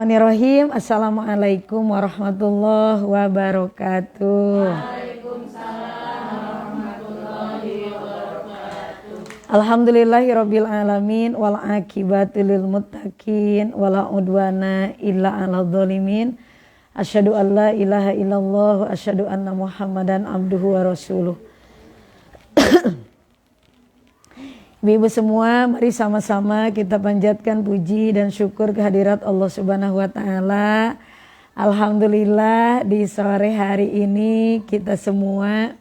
Bismillahirrahmanirrahim. Assalamualaikum warahmatullahi wabarakatuh. Alhamdulillahirabbil alamin wal aqibatu lil muttaqin wala udwana illa 'alal zalimin. Asyhadu an la ilaha illallah wa asyhadu anna Muhammadan abduhu wa rasuluh. Ibu-ibu semua, mari sama-sama kita panjatkan puji dan syukur kehadirat Allah Subhanahu wa taala. Alhamdulillah di sore hari ini kita semua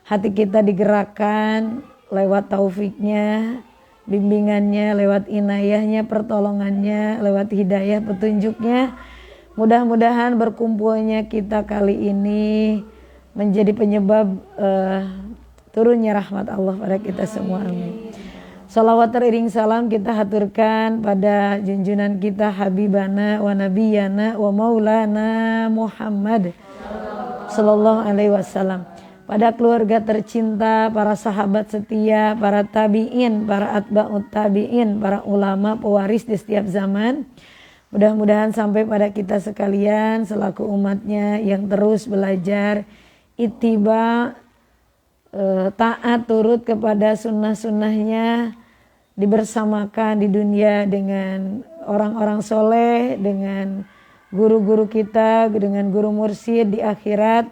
hati kita digerakkan lewat taufiknya, bimbingannya, lewat inayahnya, pertolongannya, lewat hidayah petunjuknya. Mudah-mudahan berkumpulnya kita kali ini menjadi penyebab turunnya rahmat Allah pada kita semua. Amin. Salawat teriring salam kita haturkan pada junjungan kita Habibana wa Nabiyana wa Maulana Muhammad Sallallahu Alaihi Wasallam, pada keluarga tercinta, para sahabat setia, para tabi'in, para atba'ut tabi'in, para ulama pewaris di setiap zaman. Mudah-mudahan sampai pada kita sekalian selaku umatnya yang terus belajar ittiba, taat turut kepada sunnah-sunnahnya, dibersamakan di dunia dengan orang-orang soleh, dengan guru-guru kita, dengan guru mursyid. Di akhirat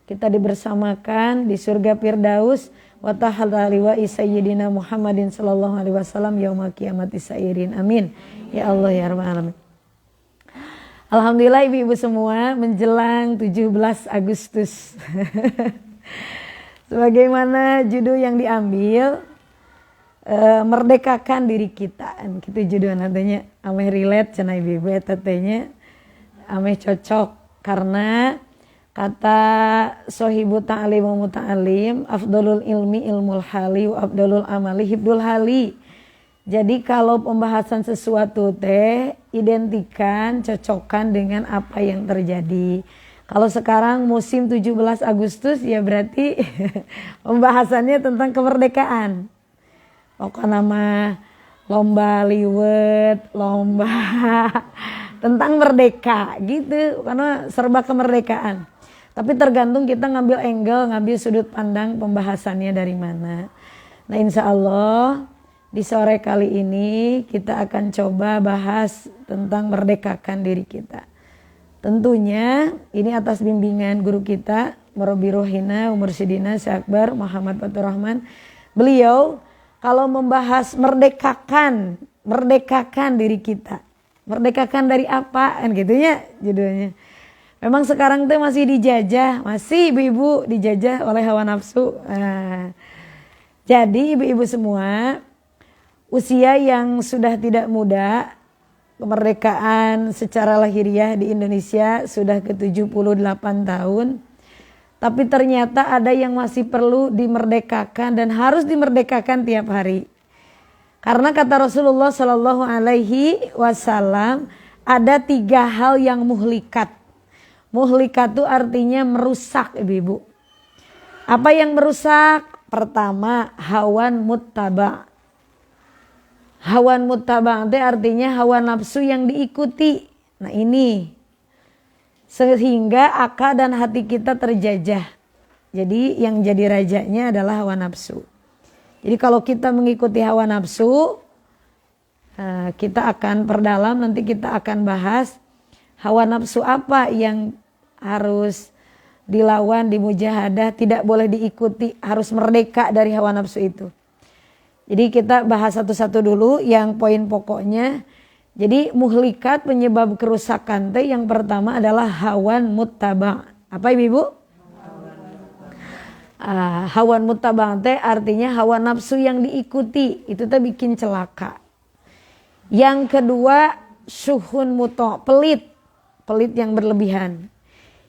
kita dibersamakan di surga Firdaus wa tahalla liwa'i sayyidina Muhammadin sallallahu alaihi wasallam yaumul qiyamati sairin. Amin ya Allah ya rabbal alamin. Alhamdulillah ibu-ibu semua, menjelang 17 Agustus sebagaimana judul yang diambil, merdekakan diri kita. Gitu judul nantinya, ameh relate cenah ibu-ibu tetenya, ameh cocok karena kata Sohibu Ta'alim wa Muta'alim, afdalul ilmi ilmul hali wa afdalul amali hibdul hali. Jadi kalau pembahasan sesuatu identikan, cocokkan dengan apa yang terjadi. Kalau sekarang musim 17 Agustus ya berarti pembahasannya tentang kemerdekaan. Pokoknya nama lomba liwet, lomba tentang merdeka gitu, karena serba kemerdekaan. Tapi tergantung kita ngambil angle, ngambil sudut pandang pembahasannya dari mana. Nah insya Allah di sore kali ini kita akan coba bahas tentang merdekakan diri kita. Tentunya ini atas bimbingan guru kita Murabi Rohina Umur Sidina Syekh Akbar Muhammad Fatur Rahman. Beliau kalau membahas merdekakan diri kita. Merdekakan dari apa kan gitu ya judulnya. Memang sekarang tuh masih dijajah, masih ibu-ibu dijajah oleh hawa nafsu. Jadi ibu-ibu semua, usia yang sudah tidak muda, kemerdekaan secara lahiriah di Indonesia sudah ke-78 tahun. Tapi ternyata ada yang masih perlu dimerdekakan dan harus dimerdekakan tiap hari. Karena kata Rasulullah Sallallahu Alaihi Wasallam ada 3 hal yang muhlikat. Muhlikat itu artinya merusak ibu-ibu. Apa yang merusak? Pertama, hawan muttaba. Hawan muttaba itu artinya hawa nafsu yang diikuti. Nah ini sehingga akal dan hati kita terjajah. Jadi yang jadi rajanya adalah hawa nafsu. Jadi kalau kita mengikuti hawa nafsu, kita akan perdalam, nanti kita akan bahas hawa nafsu apa yang harus dilawan, dimujahadah, tidak boleh diikuti, harus merdeka dari hawa nafsu itu. Jadi kita bahas satu-satu dulu yang poin pokoknya. Jadi muhlikat penyebab kerusakan yang pertama adalah hawan muttaba. Apa ibu? Hawan muttaba artinya hawa nafsu yang diikuti, itu bikin celaka. Yang kedua syuhun muto, pelit yang berlebihan.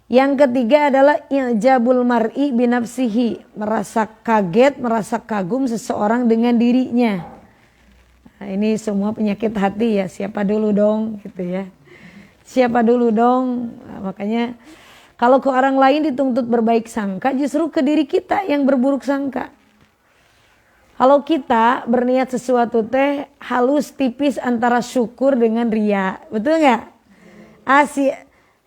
Yang ketiga adalah i'jabul mar'i binafsihi, merasa kaget, merasa kagum seseorang dengan dirinya. Nah, ini semua penyakit hati ya, siapa dulu dong gitu ya. Siapa dulu dong. Nah, makanya kalau ke orang lain dituntut berbaik sangka, justru ke diri kita yang berburuk sangka. Kalau kita berniat sesuatu halus tipis antara syukur dengan ria, betul nggak?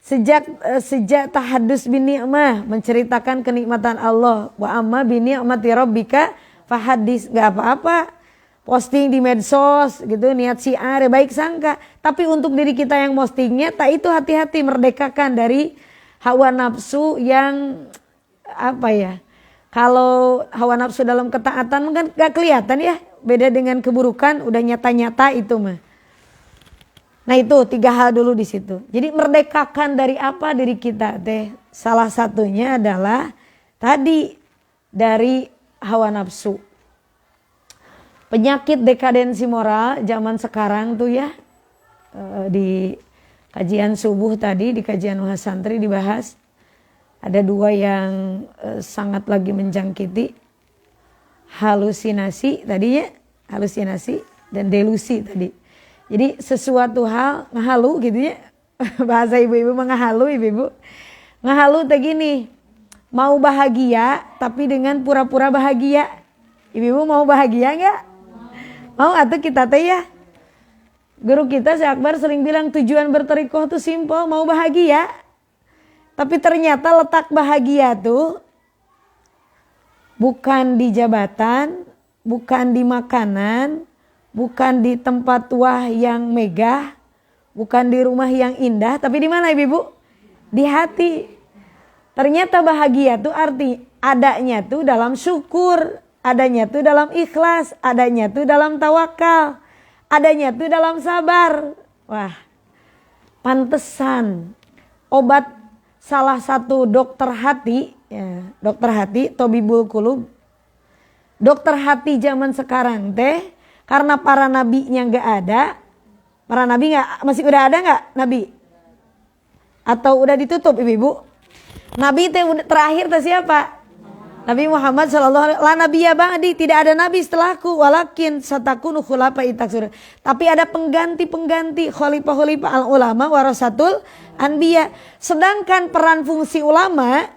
Sejak tahadus bin ni'mah, menceritakan kenikmatan Allah. Wa amma bi ni'mati rabbika fahadis, gak apa-apa. Posting di medsos gitu, niat syiar, baik sangka. Tapi untuk diri kita yang postingnya, tak itu hati-hati, merdekakan dari hawa nafsu yang apa ya. Kalau hawa nafsu dalam ketaatan kan gak kelihatan ya. Beda dengan keburukan, udah nyata-nyata itu mah. Nah itu 3 hal dulu di situ. Jadi merdekakan dari apa diri kita teh? Salah satunya adalah tadi dari hawa nafsu. Penyakit dekadensi moral zaman sekarang tuh ya, di kajian subuh tadi, di kajian Mahasantri dibahas. Ada 2 yang sangat lagi menjangkiti. Halusinasi tadinya, halusinasi dan delusi tadi. Jadi sesuatu hal ngehalu gitu ya. Bahasa ibu-ibu ngehalu ibu-ibu. Ngehalu teh gini. Mau bahagia tapi dengan pura-pura bahagia. Ibu-ibu mau bahagia enggak? Mau atau kita teh ya. Guru kita Syekh Akbar sering bilang tujuan bertorikoh tuh simpel, mau bahagia. Tapi ternyata letak bahagia tuh bukan di jabatan, bukan di makanan, bukan di tempat wah yang megah, bukan di rumah yang indah, tapi di mana ibu-ibu? Di hati. Ternyata bahagia tuh arti adanya tuh dalam syukur, adanya tuh dalam ikhlas, adanya tuh dalam tawakal, adanya tuh dalam sabar. Wah, pantesan obat salah satu dokter hati, ya, dokter hati, Tobibul Qulub, dokter hati zaman sekarang teh. Karena para nabinya nggak ada, para nabi nggak, masih udah ada nggak nabi? Atau udah ditutup ibu-ibu? Nabi itu terakhir itu siapa? Nabi Muhammad sallallahu alaihi wasallam. La nabiyya ba'di, tidak ada nabi setelahku. Walakin satakunu khulafa'i taksur. Tapi ada pengganti-pengganti, khalifah-khalifah al-ulama warasatul anbiya. Sedangkan peran fungsi ulama,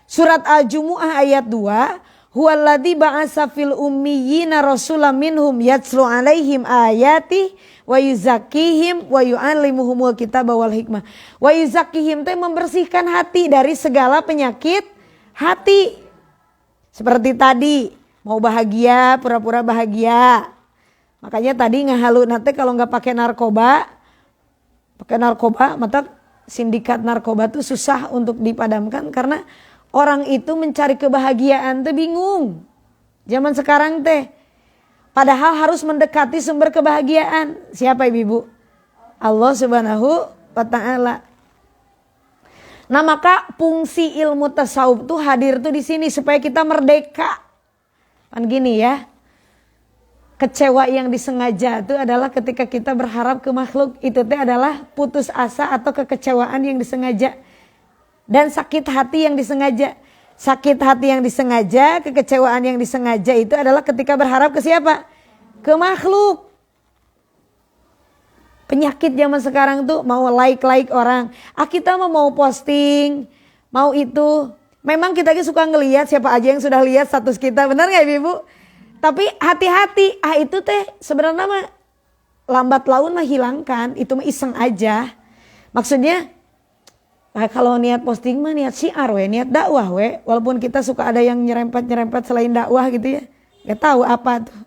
surat Al-Jumu'ah ayat 2, huwallazi ba'asa fil ummiyina rasulam minhum yatslu alaihim ayati wa yuzakkihim wa yu'allimuhumul kitaba wal hikmah. Wa yuzakkihim itu membersihkan hati dari segala penyakit hati. Seperti tadi, mau bahagia, pura-pura bahagia. Makanya tadi ngehalu nanti kalau nggak pakai narkoba, maka sindikat narkoba tuh susah untuk dipadamkan karena orang itu mencari kebahagiaan tuh bingung. Zaman sekarang teh. Padahal harus mendekati sumber kebahagiaan. Siapa ibu-ibu? Allah Subhanahu wa ta'ala. Nah maka fungsi ilmu tasawuf tuh hadir tuh di sini supaya kita merdeka. Kan gini ya. Kecewa yang disengaja itu adalah ketika kita berharap ke makhluk. Itu teh adalah putus asa atau kekecewaan yang disengaja. Dan sakit hati yang disengaja. Sakit hati yang disengaja, kekecewaan yang disengaja itu adalah ketika berharap ke siapa? Ke makhluk. Penyakit zaman sekarang tuh mau like orang. Kita mau posting, mau itu. Memang kita suka ngelihat siapa aja yang sudah lihat status kita. Benar gak ibu? Tapi hati-hati. Itu teh sebenarnya mah lambat laun mah hilangkan. Itu mah iseng aja. Maksudnya kalau niat posting mah niat syiar niat dakwah walaupun kita suka ada yang nyerempet selain dakwah gitu ya. Gak tahu apa tuh.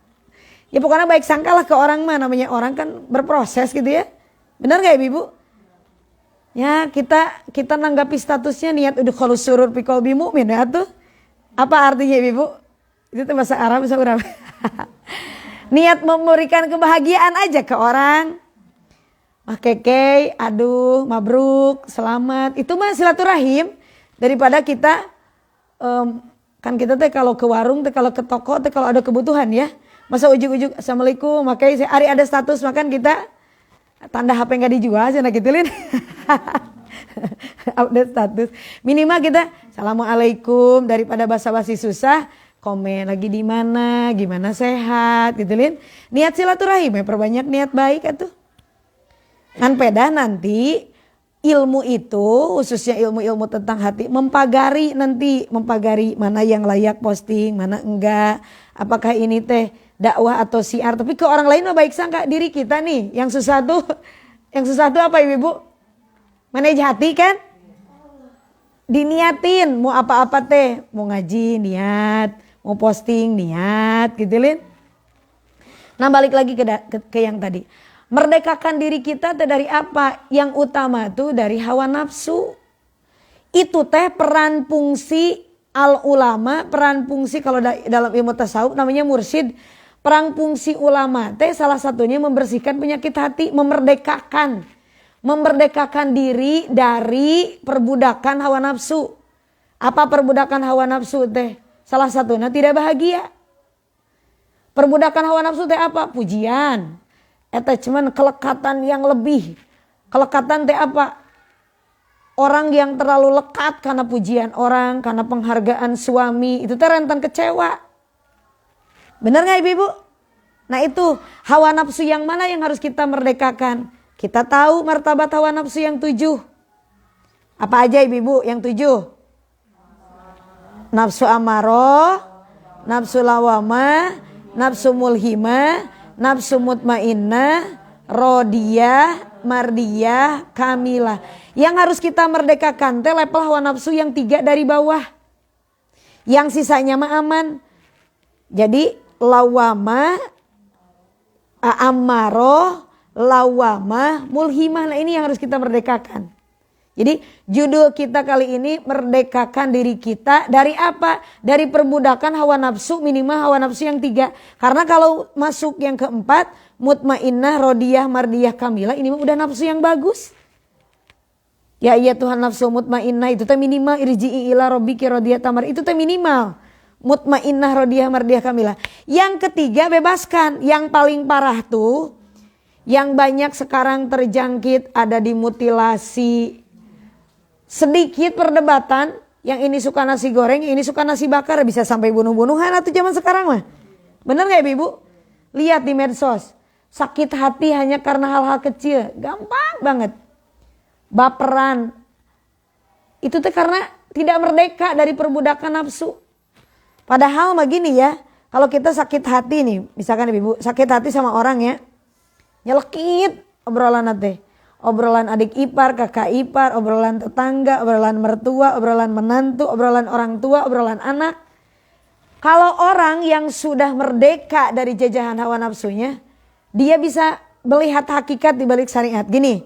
Ya pokoknya baik sangkalah ke orang mah, namanya orang kan berproses gitu ya. Benar gak ibu? Ya kita nanggapi statusnya niat udkhulus surur fi qalbi mu'min ya tuh. Apa artinya ibu? Itu tuh bahasa Arab bahasa Arab. Niat memberikan kebahagiaan aja ke orang. Keke, aduh, mabruk, selamat. Itu mah silaturahim daripada kita kan kita teh kalau ke warung teh kalau ke toko teh kalau ada kebutuhan ya. Masa ujuk-ujuk assalamualaikum, makanya hari ada status makan kita tanda HP nggak dijual sana gitu lin. Update status. Minimal kita assalamualaikum daripada basa-basi susah. Komen lagi di mana, gimana sehat gitu lin. Niat silaturahim ya, perbanyak niat baik atuh. Kan peda nanti ilmu itu khususnya ilmu-ilmu tentang hati mempagari mana yang layak posting, mana enggak. Apakah ini teh dakwah atau syiar, tapi ke orang lain mah baik sangka diri kita nih. Yang susah tuh apa ibu? Manage hati kan? Diniatin mau apa-apa teh, mau ngaji niat, mau posting niat gitu Lin. Nah balik lagi ke yang tadi. Merdekakan diri kita teh dari apa? Yang utama tuh dari hawa nafsu. Itu teh peran fungsi al ulama, peran fungsi kalau dalam ilmu tasawuf namanya mursyid. Peran fungsi ulama teh salah satunya membersihkan penyakit hati, memerdekakan diri dari perbudakan hawa nafsu. Apa perbudakan hawa nafsu teh? Salah satunya tidak bahagia. Perbudakan hawa nafsu teh apa? Pujian, attachment, kelekatan yang lebih. Kelekatan teh apa? Orang yang terlalu lekat karena pujian orang, karena penghargaan suami, itu teh rentan kecewa. Benar gak ibu-ibu? Nah itu hawa nafsu yang mana yang harus kita merdekakan? Kita tahu martabat hawa nafsu yang 7. Apa aja ibu-ibu yang 7? Nafsu amaroh, nafsu lawamah, nafsu mulhimah, nafsu mutmainnah, rodiyah, mardiyah, kamilah. Yang harus kita merdekakan teh level hawa nafsu yang 3 dari bawah. Yang sisanya mah aman. Jadi lawamah, amaroh, lawamah, mulhimah. Nah ini yang harus kita merdekakan. Jadi judul kita kali ini merdekakan diri kita dari apa? Dari perbudakan hawa nafsu, minimal hawa nafsu yang 3. Karena kalau masuk yang keempat, mutmainnah, rodiyah, mardiyah, kamilah, ini udah nafsu yang bagus. Ya iya Tuhan nafsu mutmainnah itu teh minimal irji'i ila rabbiki radiyah tamar, itu teh minimal. Mutmainnah, rodiyah, mardiyah, kamilah. Yang ketiga bebaskan. Yang paling parah tuh yang banyak sekarang terjangkit ada di mutilasi. Sedikit perdebatan, yang ini suka nasi goreng, yang ini suka nasi bakar, bisa sampai bunuh-bunuhan atau zaman sekarang mah. Bener gak ibu? Lihat di medsos. Sakit hati hanya karena hal-hal kecil, gampang banget. Baperan. Itu tuh karena tidak merdeka dari perbudakan nafsu. Padahal mah gini ya, kalau kita sakit hati nih, misalkan ibu sakit hati sama orang ya, nyelekit obrolan nanti. Obrolan adik ipar, kakak ipar, obrolan tetangga, obrolan mertua, obrolan menantu, obrolan orang tua, obrolan anak. Kalau orang yang sudah merdeka dari jajahan hawa nafsunya, dia bisa melihat hakikat di balik syariat. Gini,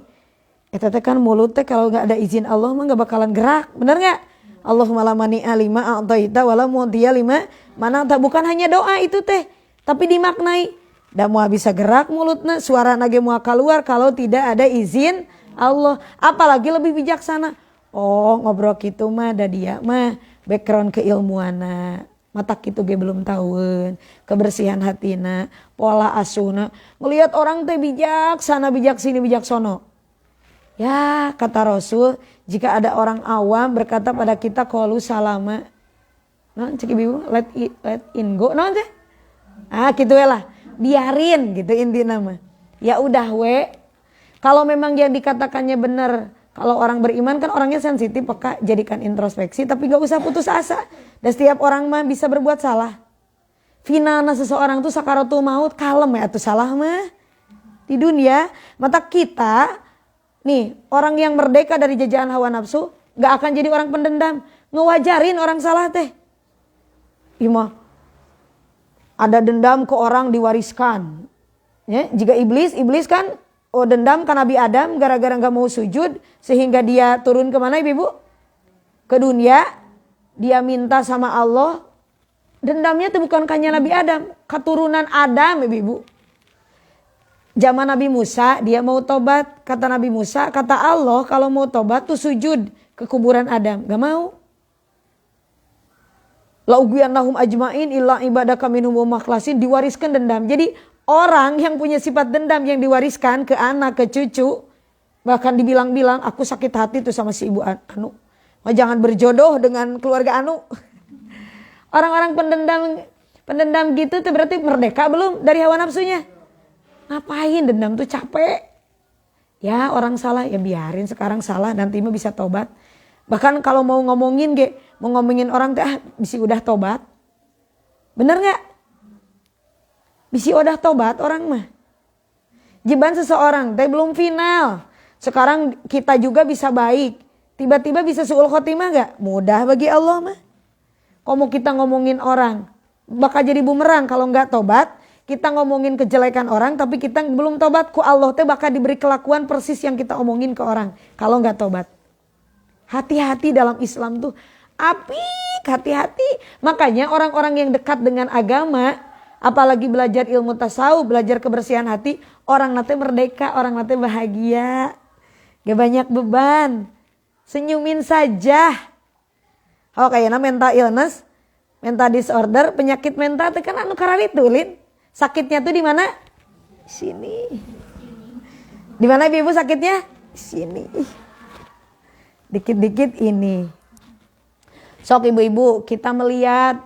itu kan mulut teh kalau nggak ada izin Allah mah nggak bakalan gerak, bener nggak? Allahumma la mani'a lima a'taita wala mu'tiya lima mana'ta. Bukan hanya doa itu teh, tapi dimaknai. Da moal bisa gerak mulutna, suara nage moal keluar kalau tidak ada izin Allah. Apalagi lebih bijaksana. Oh ngobrol gitu mah da dia mah background keilmuanna. Mata kitu ge belum tahuan. Kebersihan hatina, pola asuna. Ngelihat orang teh bijaksana, bijak sini, bijak sono. Ya kata Rasul, jika ada orang awam berkata pada kita qalu salama. Nah cek ibu let in go nah teh. Ah gitu lah. Biarin gitu intinya mah. Ya udah we. Kalau memang yang dikatakannya benar, kalau orang beriman kan orangnya sensitif, peka, jadikan introspeksi tapi gak usah putus asa. Dan setiap orang mah bisa berbuat salah. Finalnya seseorang tuh sakaratul maut, kalem ya tuh salah mah. Di dunia, mata kita nih, orang yang merdeka dari jajahan hawa nafsu gak akan jadi orang pendendam. Ngewajarin orang salah teh. Ima ada dendam ke orang diwariskan. Ya, jika iblis kan dendam ke Nabi Adam gara-gara gak mau sujud. Sehingga dia turun kemana ibu? Ke dunia. Dia minta sama Allah. Dendamnya itu bukan hanya Nabi Adam. Keturunan Adam ibu. Zaman Nabi Musa dia mau tobat. Kata Nabi Musa, kata Allah kalau mau tobat tuh sujud ke kuburan Adam. Gak mau. La'ugwiyannahum ajmain illa ibadaka minhum makhlasin, diwariskan dendam. Jadi orang yang punya sifat dendam yang diwariskan ke anak, ke cucu, bahkan dibilang-bilang aku sakit hati tuh sama si ibu Anu. Jangan berjodoh dengan keluarga Anu. Orang-orang pendendam gitu tuh berarti merdeka belum dari hawa nafsunya? Ngapain dendam tuh capek. Ya orang salah ya biarin, sekarang salah nanti mah bisa tobat. Bahkan kalau mau ngomongin orang teh bisi udah tobat. Bener gak? Bisi udah tobat orang mah. Jeban seseorang teh belum final. Sekarang kita juga bisa baik. Tiba-tiba bisa su'ul khotimah gak? Mudah bagi Allah mah. Kalau kita ngomongin orang, bakal jadi bumerang kalau nggak tobat. Kita ngomongin kejelekan orang, tapi kita belum tobat, ku Allah teh bakal diberi kelakuan persis yang kita omongin ke orang kalau nggak tobat. Hati-hati dalam Islam tuh, apik, hati-hati. Makanya orang-orang yang dekat dengan agama, apalagi belajar ilmu tasawuf, belajar kebersihan hati, orang nanti merdeka, orang nanti bahagia, gak banyak beban, senyumin saja. Oh kayaknya mental illness, mental disorder, penyakit mental itu kan anu karena itu, Lin. Sakitnya tuh di mana? Sini. Di mana Ibu sakitnya? Sini. Dikit-dikit ini. Sok ibu-ibu, kita melihat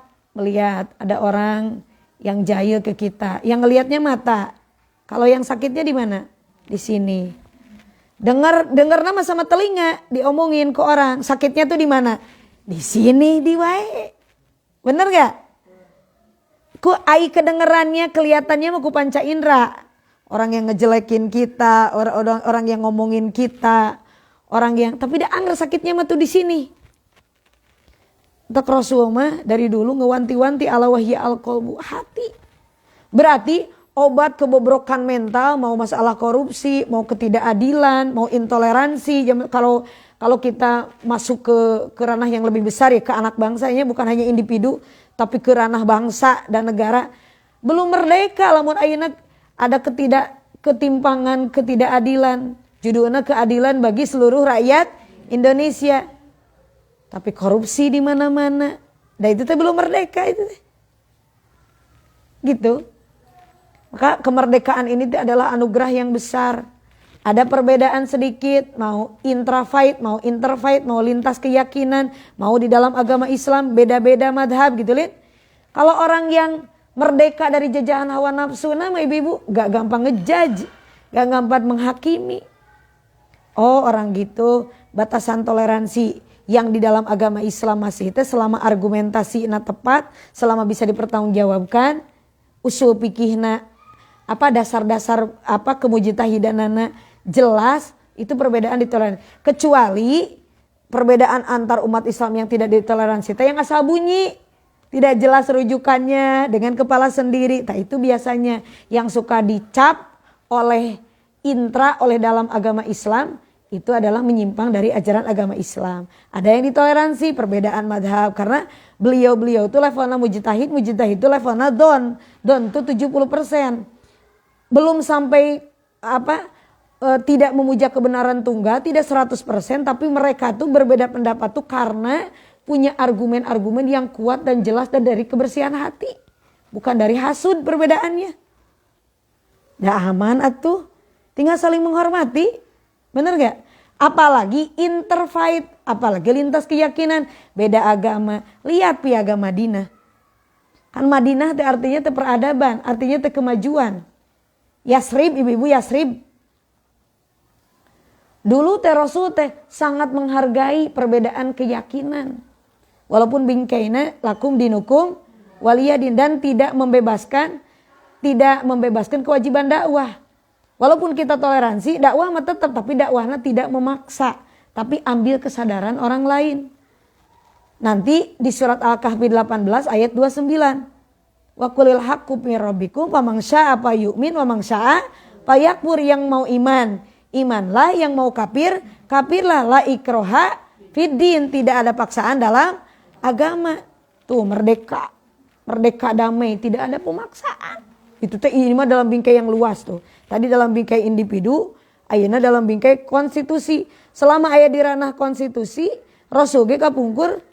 ada orang yang jahil ke kita. Yang ngelihatnya mata. Kalau yang sakitnya di mana? Di sini. Dengar nama sama telinga diomongin ke orang. Sakitnya tuh di mana? Di sini, di wae. Bener gak? Ku ai kedengerannya, kelihatannya mah ku panca indera. Orang yang ngejelekin kita, orang yang ngomongin kita, orang yang tapi dah anggar sakitnya mah tuh di sini. Tak Rasul mah dari dulu ngewanti-wanti ala wahya al-qalbu, hati. Berarti obat kebobrokan mental, mau masalah korupsi, mau ketidakadilan, mau intoleransi, kalau kita masuk ke ranah yang lebih besar ya, ke anak bangsanya, bukan hanya individu tapi ke ranah bangsa dan negara, belum merdeka. Lamun ayeuna ada ketimpangan, ketidakadilan, judulnya keadilan bagi seluruh rakyat Indonesia. Tapi korupsi di mana-mana. Dan itu belum merdeka itu. Gitu. Maka kemerdekaan ini adalah anugerah yang besar. Ada perbedaan sedikit, mau intrafaith, mau interfaith, mau lintas keyakinan, mau di dalam agama Islam beda-beda madhab gitu Lin. Kalau orang yang merdeka dari jajahan hawa nafsu, nama ibu-ibu gak gampang ngejudge, gak gampang menghakimi. Oh orang gitu, batasan toleransi yang di dalam agama Islam masih itu selama argumentasi tepat, selama bisa dipertanggungjawabkan, usul pikihna, apa dasar-dasar apa kemujtahidanana jelas, itu perbedaan ditoleransi. Kecuali perbedaan antar umat Islam yang tidak ditoleransi, yang asal bunyi, tidak jelas rujukannya dengan kepala sendiri. Itu biasanya yang suka dicap oleh dalam agama Islam, itu adalah menyimpang dari ajaran agama Islam. Ada yang ditoleransi perbedaan madhab karena beliau itu levelnya mujtahid itu levelnya don itu 70%. Belum sampai tidak memuja kebenaran tunggal, tidak 100%, tapi mereka tuh berbeda pendapat tuh karena punya argumen-argumen yang kuat dan jelas dan dari kebersihan hati, bukan dari hasud perbedaannya. Dah aman atuh, tinggal saling menghormati, bener gak? Apalagi interfaith, apalagi lintas keyakinan, beda agama. Lihat piagam Madinah, kan Madinah itu artinya itu peradaban, artinya itu kemajuan. Yasrib, ibu-ibu Yasrib. Dulu Rasul sangat menghargai perbedaan keyakinan. Walaupun bingkaina lakum dinukum waliyadin, dan tidak membebaskan kewajiban dakwah. Walaupun kita toleransi, dakwah mah tetap, tapi dakwahnya tidak memaksa, tapi ambil kesadaran orang lain. Nanti di surat Al-Kahfi 18 ayat 29. Wa qulil haqqu mir rabbikum faman syaa'a fayu'min wa man syaa'a fayakfur. Yang mau iman, imanlah, yang mau kafir, kafirlah. La ikroha fiddin, tidak ada paksaan dalam agama. Tuh merdeka damai, tidak ada pemaksaan. Itu ini mah dalam bingkai yang luas tuh. Tadi dalam bingkai individu, ayeuna dalam bingkai konstitusi. Selama aya di ranah konstitusi, Rasul ge kapungkur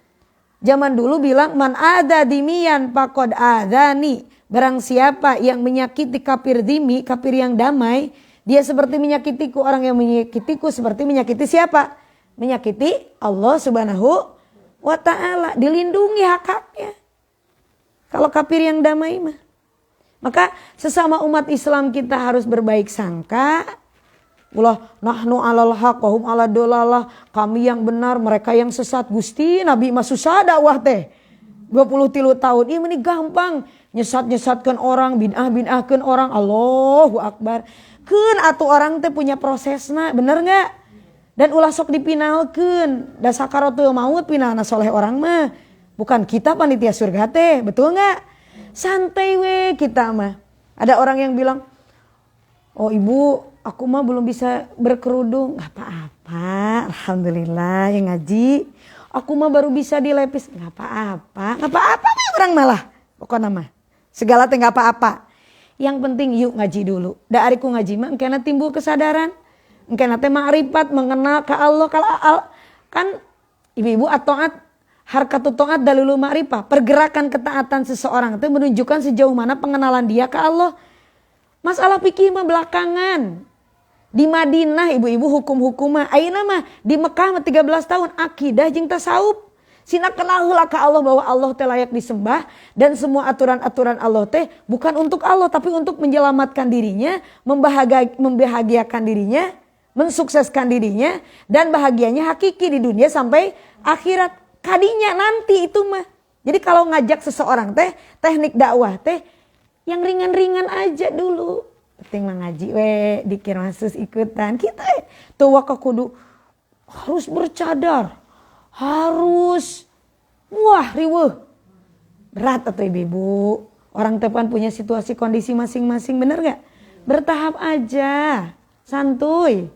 zaman dulu bilang man ada dimian pakod adani. Barang siapa yang menyakiti kafir dimi, kafir yang damai, dia seperti menyakitiku. Orang yang menyakitiku seperti menyakiti siapa? Menyakiti Allah Subhanahu wa ta'ala. Dilindungi hak-haknya. Kalau kafir yang damai mah. Maka sesama umat Islam kita harus berbaik sangka. Ulah nahnu alal haq wa hum ala dolalah. Kami yang benar, mereka yang sesat. Gusti Nabi mah susah dakwah teh. 23 tahun. Ieu meni gampang nyesat-nyesatkeun orang, bid'ah-bid'ahkeun orang. Allahu Akbar. Keun atuh orang teh punya prosesna, bener enggak? Dan ulah sok dipinalkeun. Da sakaratul maut pinalna soleh orang mah. Bukan kita panitia surga teh, betul enggak? Santai we kita mah. Ada orang yang bilang, "Oh ibu, aku mah belum bisa berkerudung." Gak apa-apa, alhamdulillah yang ngaji. Aku mah baru bisa dilepis. Gak apa-apa, gak apa-apa orang malah. Pokoknya mah, segala teh gak apa-apa. Yang penting yuk ngaji dulu. Da ariku ngaji mah engkena timbul kesadaran. Engkena teh ma'rifat, mengenal ke Allah. Kan ibu-ibu at-ta'at, harkatut ta'at dalilul ma'rifah. Pergerakan ketaatan seseorang itu menunjukkan sejauh mana pengenalan dia ke Allah. Masalah fikih mah belakangan. Di Madinah ibu-ibu hukum-hukum mah. Ayeuna mah di Mekah mah 13 tahun akidah jeung tasawuf. Sina kenal heula ka Allah bahwa Allah teh layak disembah dan semua aturan-aturan Allah teh bukan untuk Allah tapi untuk menyelamatkan dirinya, membahagiakan dirinya, mensukseskan dirinya dan bahagianya hakiki di dunia sampai akhirat. Kadinya nanti itu mah. Jadi kalau ngajak seseorang teh teknik dakwah teh yang ringan-ringan aja dulu. Penting mengaji we, dikir masus ikutan. Kita tuh waka kudu harus bercadar. Harus wah riweuh. Berat atau ibu-ibu. Orang tepan punya situasi kondisi masing-masing, bener gak? Bertahap aja. Santuy.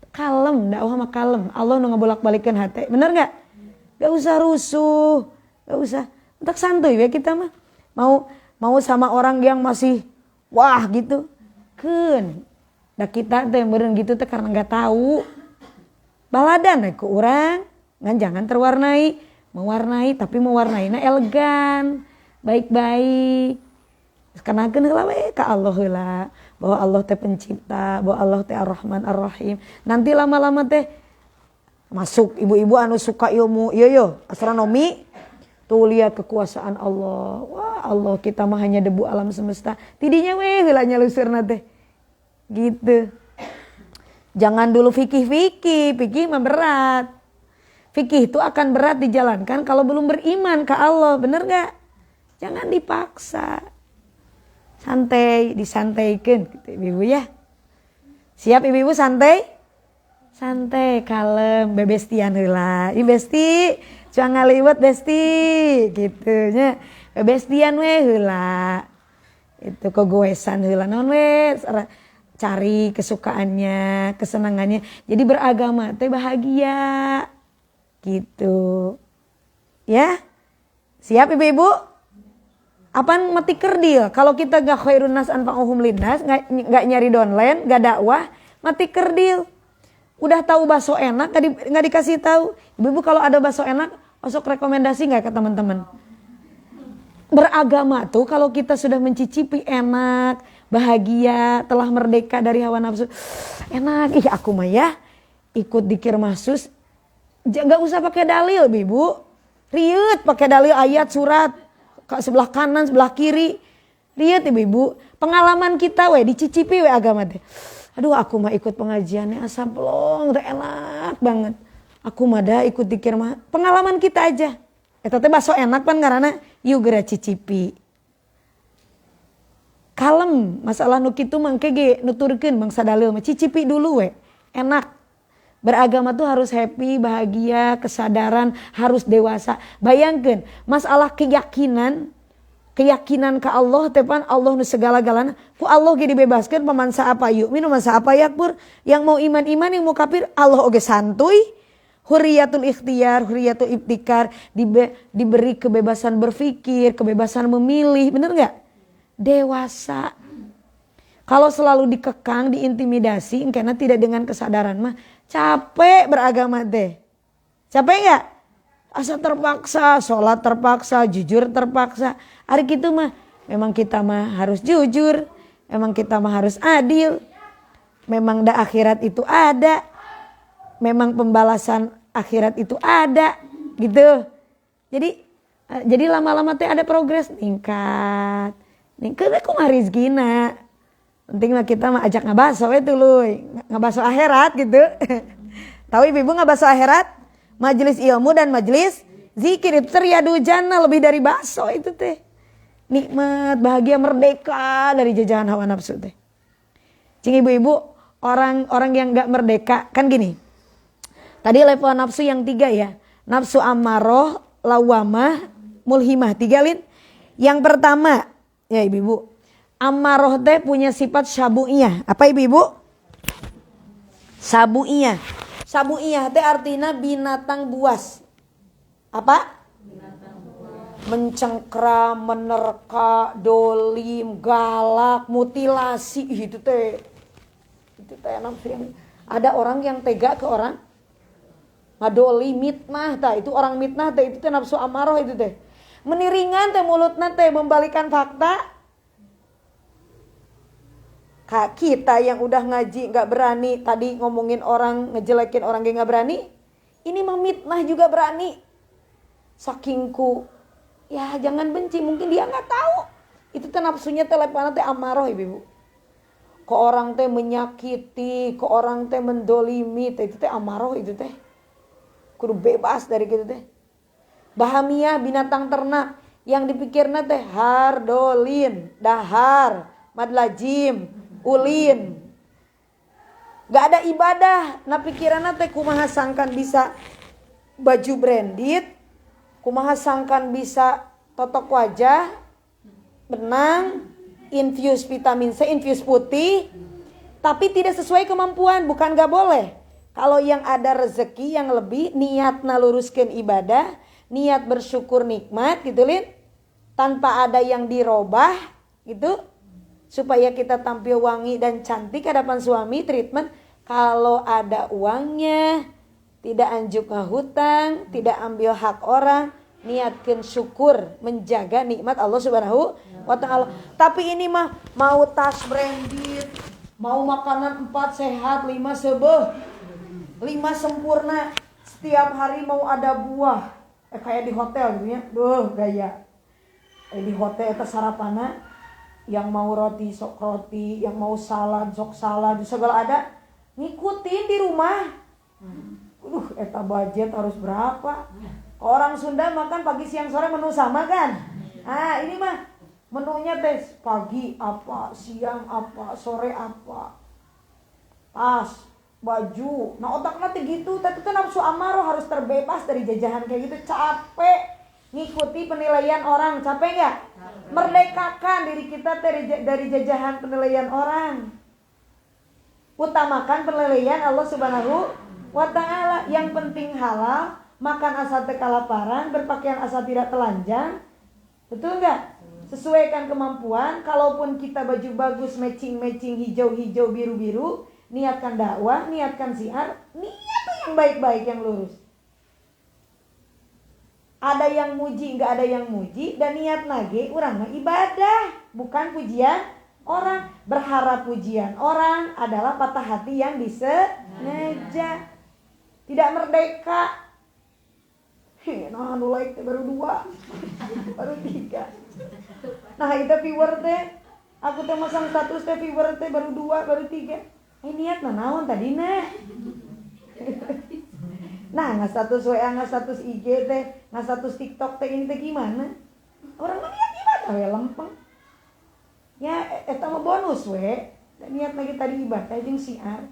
Kalem, dakwah mah kalem. Allah nu ngabolak-balikeun hate. Bener gak? Gak usah rusuh. Gak usah. Entak santuy ya kita mah. Mau sama orang yang masih wah gitu. Keun. Da kita teh meureun gitu teh karena enggak tahu. Baladan ku urang. Ngan jangan terwarnai. Mewarnai tapi mewarnaina elegan. Baik-baik. Kenakeun heula we ka Allah heula. Bahwa Allah teh pencipta. Bahwa Allah teh Ar-Rahman Ar-Rahim. Nanti lama-lama teh masuk ibu-ibu anu suka ilmu. Yo astronomi. Tuh lihat kekuasaan Allah. Wah Allah kita mah hanya debu alam semesta. Tidinya we heula nyalusurna teh. Gitu. Jangan dulu fikih mah berat. Fikih itu akan berat dijalankan kalau belum beriman ke Allah, bener gak? Jangan dipaksa. Santai, disantaikan gitu ibu ya. Siap ibu-ibu santai? Santai, kalem, bebestian heula. Ieu besti, jangan ngaliwat besti gitu nya. Bebestian we heula. Itu kegoesan heula naon we? Cari kesukaannya, kesenangannya. Jadi beragama teh bahagia. Gitu. Ya. Siap ibu-ibu? Apaan mati kerdil? Kalau kita gak khairun nas anfa'uhum linnas, gak nyari downline, gak dakwah, mati kerdil. Udah tahu bakso enak, gak dikasih tahu. Ibu-ibu kalau ada bakso enak, masuk rekomendasi gak ke teman-teman? Beragama tuh kalau kita sudah mencicipi enak, bahagia, telah merdeka dari hawa nafsu. Enak, aku mah ya ikut dikir mahsus. Gak usah pakai dalil, ibu. Riut pakai dalil ayat surat sebelah kanan, sebelah kiri. Riut ibu. Pengalaman kita we dicicipi we agama teh. Aduh, aku mah ikut pengajiannya asam plong, udah enak banget. Aku mah dah ikut dikir mah. Pengalaman kita aja. Eta teh bakso enak pan karena yuk geura cicipi. Kalem, masalah nu kitu mangke ge nuturkeun bangsa dalil mah cicipi dulu we. Enak. Beragama tuh harus happy, bahagia, kesadaran, harus dewasa. Bayangkan, masalah keyakinan ke Allah, tepan Allah nu segala-galana. Ku Allah ge dibebaskan pamansa apa yuk, minum masa apa yakbur. Yang mau iman-iman, yang mau kafir, Allah oge santuy. Hurriyatul ikhtiar, hurriyatul ibtikar, diberi kebebasan berpikir, kebebasan memilih, bener gak? Dewasa. Kalau selalu dikekang, diintimidasi, karena tidak dengan kesadaran mah, capek beragama teh. Capek gak? Asa terpaksa, sholat terpaksa, jujur terpaksa. Hari gitu mah, memang kita mah harus jujur, memang kita mah harus adil, memang da akhirat itu ada, memang pembalasan akhirat itu ada, gitu. Jadi lama-lama teh ada progres ningkat. Kok ngarizgina. Penting mah kita mah ajak ngabaso itu luy, ngabaso akhirat gitu. Tahu ibu ngabaso akhirat? Majelis ilmu dan majelis Zikir itu teriyadu jannah, lebih dari bakso itu teh. Nikmat, bahagia, merdeka dari jajahan hawa nafsu teh. Cing ibu-ibu, orang yang gak merdeka kan gini. Tadi level nafsu yang 3 ya. Nafsu ammaroh, lawamah, mulhimah. 3 Lin. Yang pertama, ya ibu-ibu, ammaroh teh punya sifat syabu'iyah. Apa ibu-ibu? Syabu'iyah. Syabu'iyah teh artinya binatang buas. Apa? Mencengkram, menerka, dolim, galak, mutilasi. Itu teh nafsu yang ada orang yang tega ke orang. Ngadoli, mitnah tah, itu orang mitnah teh, itu teh nafsu amaroh itu teh. Meniringan teh mulutna teh membalikan fakta. Kita yang udah ngaji gak berani, tadi ngomongin orang, ngejelekin orang yang gak berani, ini mah mitnah juga berani. Sakingku, ya jangan benci, mungkin dia gak tahu. Itu teh nafsunya teh lepana teh amaroh ibu. Ke orang teh menyakiti, ke orang teh mendolimi, teh itu teh amaroh itu teh. Kudu bebas dari gitu teh. Bahamiah binatang ternak yang dipikirna teh hardolin, dahar, madlajim, ulin. Gak ada ibadah, nah pikiranna teh kumaha sangkan bisa baju branded, kumaha sangkan bisa totok wajah, benang, infus vitamin C, infus putih, tapi tidak sesuai kemampuan, bukan gak boleh. Kalau yang ada rezeki yang lebih, niat naluruskan ibadah, niat bersyukur nikmat gitu Lin. Tanpa ada yang dirobah gitu. Supaya kita tampil wangi dan cantik hadapan suami, treatment. Kalau ada uangnya, tidak anjuk ngahutang, tidak ambil hak orang, niatkan syukur, menjaga nikmat Allah Subhanahu wa ta'ala. Tapi ini mah mau tas branded, mau makanan 4 sehat, 5 sebeh, 5 sempurna, setiap hari mau ada buah, kayak di hotel gitu ya, gaya. Di hotel itu sarapana, yang mau roti sok roti, yang mau salad sok salad, segala ada, ngikutin di rumah. Eta budget harus berapa? Orang Sunda makan pagi siang sore menu sama kan? Ah ini mah menunya teh pagi apa, siang apa, sore apa, tas, baju. Nah otaknya tuh gitu, tapi kan nafsu amaroh harus terbebas dari jajahan kayak gitu. Capek ngikuti penilaian orang, capek nggak? Merdekakan diri kita dari jajahan penilaian orang. Utamakan penilaian Allah Subhanahu wa ta'ala. Yang penting halal, makan asa teu kalaparan, berpakaian asa tidak telanjang. Betul nggak? Sesuaikan kemampuan. Kalaupun kita baju bagus, matching hijau-hijau, biru-biru, niatkan dakwah, niatkan siar, niat yang baik-baik, yang lurus. Ada yang muji, nggak ada yang muji, dan niat nage urang mah ibadah, bukan pujian orang. Berharap pujian orang adalah patah hati yang disengaja. Tidak merdeka. Nah anu like baru 2, baru 3. Nah itu viewer teh, aku teh masang status teh viewer teh baru 2, baru 3. Niat naon tadi nah. Nah nggak status WA, nggak status IG teh, nggak status TikTok teh ini teh gimana? Orang mah niat ibadah we lempeng. Ya eta mah bonus we. Niat lagi tadi ibadah jeung siar.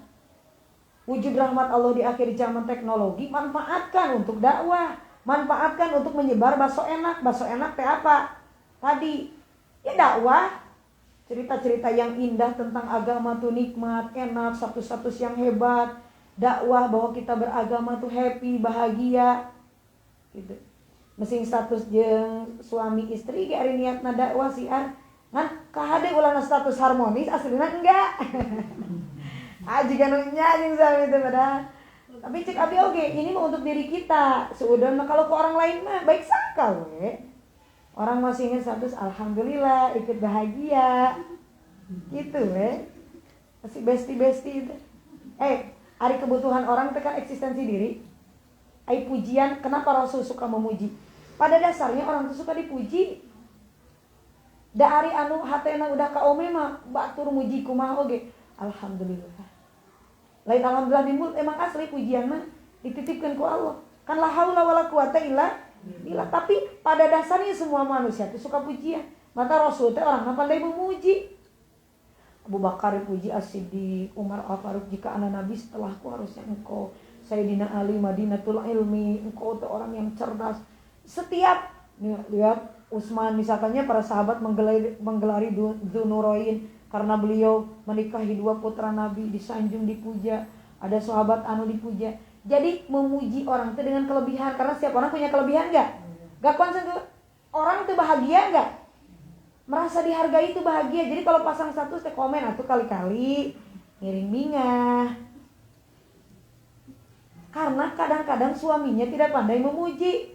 Wujud rahmat Allah di akhir zaman teknologi, manfaatkan untuk dakwah, manfaatkan untuk menyebar bakso enak. Bakso enak teh apa? Tadi ya dakwah. Cerita-cerita yang indah tentang agama tuh nikmat, enak, status-status yang hebat. Dakwah bahwa kita beragama tuh happy, bahagia gitu. Mesin status jeung suami istri ge ari niatna dakwah siar ngan kahade ulah status harmonis aslinya enggak. Jika nunya jeung suami teh padahal. Tapi cek abi oge ini mah untuk diri kita. Suudon mah kalau ke orang lain mah baik sangka we. Orang masih ingat status alhamdulillah ikut bahagia. Gitu we. Masih bestie-bestie itu. Ari kebutuhan orang itu kan eksistensi diri. Ai pujian, kenapa Rasul suka memuji? Pada dasarnya orang itu suka dipuji. Da ari anu hatena udah kaome mah batur muji kumaha oge. Alhamdulillah. Lain alhamdulillah di mulut emang asli pujian mah dititipkeun ku Allah. Kan la haula wala quwata illa Bila tapi pada dasarnya semua manusia itu suka pujian. Maka Rasul teh orang pandai memuji. Abu Bakar puji As-Siddiq, Umar Al-Faruq, jika anak Nabi setelahku harusnya engkau. Sayyidina Ali Madinatul Ilmi, engkau tuh orang yang cerdas. Setiap lihat Utsman misalkannya para sahabat menggelari Dzunurain karena beliau menikahi 2 putra Nabi, disanjung dipuja. Ada sahabat anu dipuja. Jadi memuji orang itu dengan kelebihan, karena setiap orang punya kelebihan enggak? Enggak konsen orang itu bahagia enggak? Merasa dihargai itu bahagia. Jadi kalau pasang status teh komen atuh kali-kali ngiring bingah. Karena kadang-kadang suaminya tidak pandai memuji.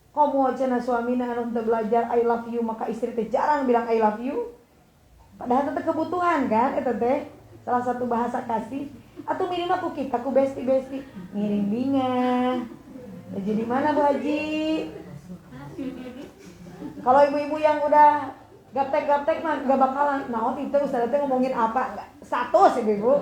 Komo cenah suamina anu teu belajar I love you, maka istri teh jarang bilang I love you. Padahal itu kebutuhan kan, itu teh salah satu bahasa kasih. Atau minimal ku kita ku besti ngiring bingah. Jadi mana Bu Haji? Kalau ibu-ibu yang udah gaptek mah gak bakalan. Nah, itu Ustaz teh ngomongin apa? Status ibu-ibu.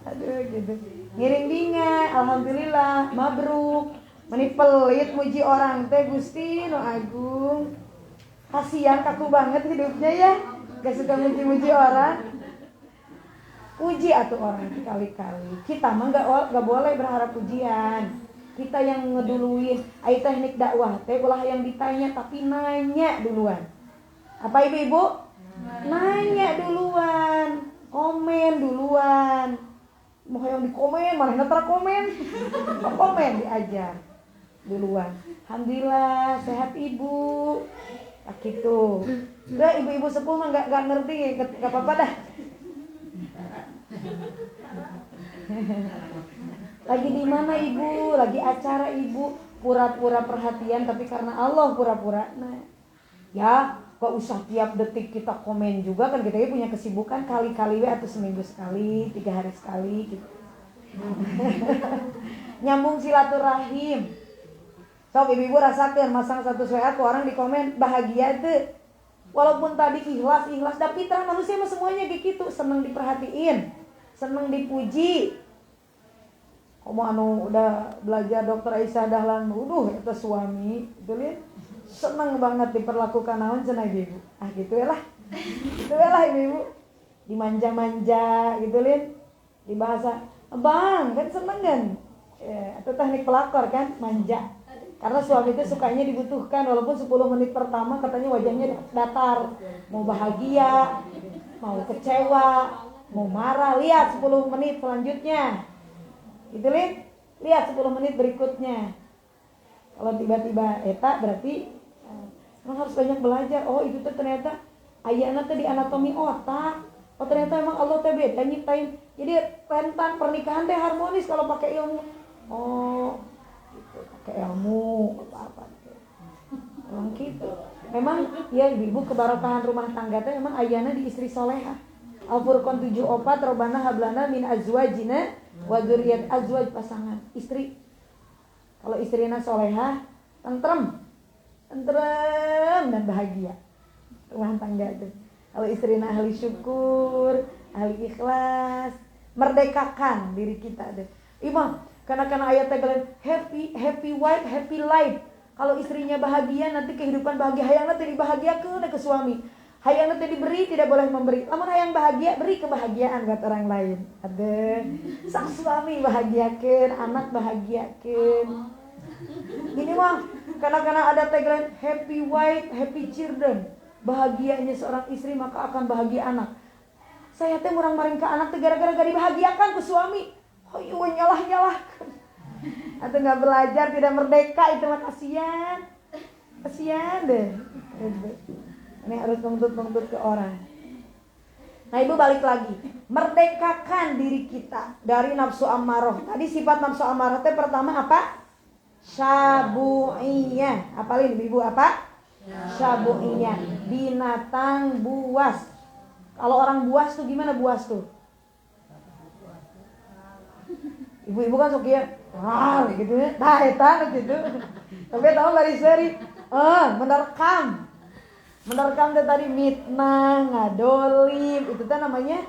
Aduh gitu. Ngiring bingah, alhamdulillah, mabruk. Meni pelit muji orang teh Gusti nu agung. Kasihan kaku banget hidupnya ya. Gak suka muji-muji orang. Puji atuh orang kali-kali. Kita mah gak boleh berharap pujian. Kita yang ngeduluin. Ai teknik dakwah teh ulah yang ditanya tapi nanya duluan. Apa ibu-ibu? Nanya duluan. Komen duluan. Mau yang dikomen, mana tara komen. Komen diajar duluan. Alhamdulillah sehat ibu. Nah, gitu. Udah ibu-ibu sepuh mah gak ngerti, gak apa-apa dah. Lagi di mana ibu? Lagi acara ibu. Pura-pura perhatian tapi karena Allah pura-pura. Nah, ya gak usah tiap detik kita komen juga kan, kita punya kesibukan kali-kali atau seminggu sekali, 3 hari sekali gitu. Nyambung silaturahim. Sok ibu-ibu rasakan masang satu WA ke orang di komen bahagia tuh. Walaupun tadi ikhlas tapi fitrah manusia mah semuanya gitu, seneng diperhatiin, seneng dipuji. Kamu anu udah belajar dokter Aisyah Dahlan, itu suami, itu lihat seneng banget diperlakukan naon cenah ibu. Ah gitu ya lah. Gitu ya lah ibu. Dimanja-manja gitu lihat. Di bahasa, "Bang, kan seneng kan?" Itu teknik pelakor kan, manja. Karena suami itu sukanya dibutuhkan walaupun 10 menit pertama katanya wajahnya datar. Mau bahagia, mau kecewa, mau marah, lihat 10 menit selanjutnya. Gitu lihat 10 menit berikutnya. Kalau tiba-tiba eta berarti emang harus banyak belajar. Oh itu tuh ternyata ayana teh di anatomi otak. Oh ternyata emang Allah teh beda nyiptain. Jadi rentan pernikahan teh harmonis kalau pakai ilmu. Oh gitu, pakai ilmu apa emang gitu. Memang ya ibu kebarokahan rumah tangga teh memang ayana di istri solehah. Al-Furqan 7:4 Rabbana hablana min azwajina wa dzurriyyat azwaj, pasangan istri. Kalau istrinya solehah, tentrem dan bahagia rumah tangga itu. Kalau istrinya ahli syukur, ahli ikhlas, merdekakan diri kita deh. Imam, karena ayat tegalan happy wife, happy life. Kalau istrinya bahagia, nanti kehidupan bahagia. Hayangna teh dibahagiakeun ke suami. Hayangna teh diberi, tidak boleh memberi. Lamun hayang bahagia, beri kebahagiaan buat orang lain. Ada sang suami bahagiakeun, anak bahagiakeun. Ini mah karena ada tagline happy wife, happy children. Bahagianya seorang istri maka akan bahagia anak. Saya teh murang maring ke anak teh gara-gara gak dibahagiakan ke suami. Oh iya nyalah. Atau gak belajar, tidak merdeka, itu mah kasihan deh. Ini harus nuntut ke orang. Nah ibu balik lagi, merdekakan diri kita dari nafsu amarah. Tadi sifat nafsu amarah teh pertama apa? Syabu'iyah. Apalin ibu apa? Syabu'iyah. Binatang buas. Kalau orang buas tuh gimana buas tuh? Ibu-ibu kan suka ya, gitu ya, gitu. Tapi tahu dari seri, menerkam tuh tadi mitnah, ngadolim, itu tuh namanya.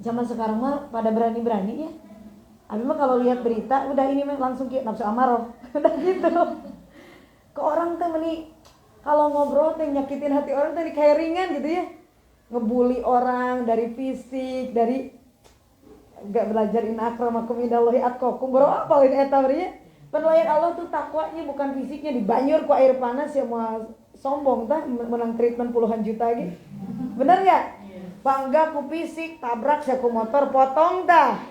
Zaman sekarang mah pada berani-berani ya. Abi mah kalau lihat berita udah ini mah langsung kayak nafsu amarah. Udah gitu. Ke orang tuh meni kalau ngobrol teh nyakitin hati orang teh kayak ringan gitu ya. Ngebully orang dari fisik, dari gak belajar in akramakum indallahi atqakum. Bro apalin eta beureum nya. Penilaian Allah tuh takwanya bukan fisiknya dibanyur ku air panas ya mau sombong tah menang treatment puluhan juta gitu. Bener gak? Bangga ku fisik, tabrak saku motor potong tah.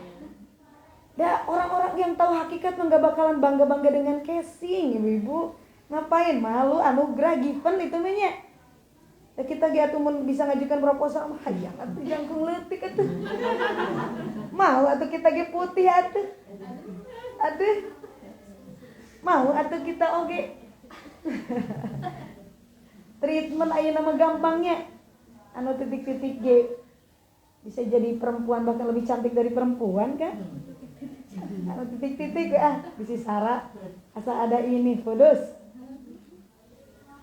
Ya orang-orang yang tahu hakikat nggak bakalan bangga-bangga dengan casing, ibu-ibu. Ngapain malu anugerah given itu namanya. Ya kita gitu bisa ngajukan proposal mah hayang atuh jangkung leutik atuh. Mau atuh kita ge putih atuh. Atuh. Mau atuh kita oge. Treatment ayeuna mah gampangnya. Anu titik-titik G bisa jadi perempuan bahkan lebih cantik dari perempuan kan? Anu titik-titik bisi sara asa ada ini kudus.